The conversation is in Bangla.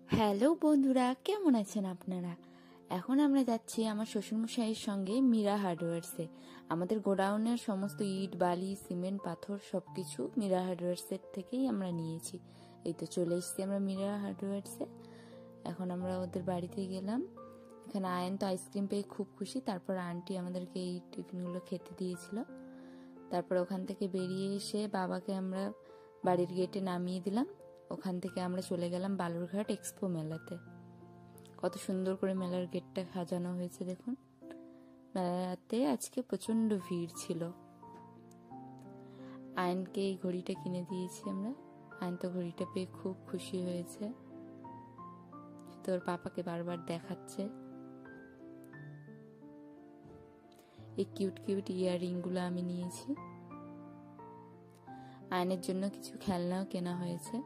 হ্যালো বন্ধুরা, কেমন আছেন আপনারা? এখন আমরা যাচ্ছি আমার শ্বশুরমশাইয়ের সঙ্গে মীরা হার্ডওয়্যার্সে। আমাদের গোডাউনের সমস্ত ইট, বালি, সিমেন্ট, পাথর সবকিছু মীরা হার্ডওয়্যার্সের থেকেই আমরা নিয়েছি। এই তো চলে এসেছি আমরা মীরা হার্ডওয়্যার্সে। এখন আমরা ওদের বাড়িতে গেলাম। এখানে আয়ন তো আইসক্রিম পেয়ে খুব খুশি। তারপর আন্টি আমাদেরকে এই টিফিনগুলো খেতে দিয়েছিল। তারপর ওখান থেকে বেরিয়ে এসে বাবাকে আমরা বাড়ির গেটে নামিয়ে দিলাম। ওখান থেকে আমরা চলে গেলাম বালুরঘাট এক্সপো মেলাতে। কত সুন্দর করে মেলার গেটটা সাজানো হয়েছে দেখুন। মেলাতে আজকে প্রচন্ড ভিড় ছিল। আয়নকে এই ঘড়িটা কিনে দিয়েছি আমরা। আয়ন তো ঘড়িটা পেয়ে খুব খুশি হয়েছে, তোর পাপাকে বারবার দেখাচ্ছে। এই কিউট কিউট ইয়াররিং গুলো আমি নিয়েছি। আয়নের জন্য কিছু খেলনাও কেনা হয়েছে।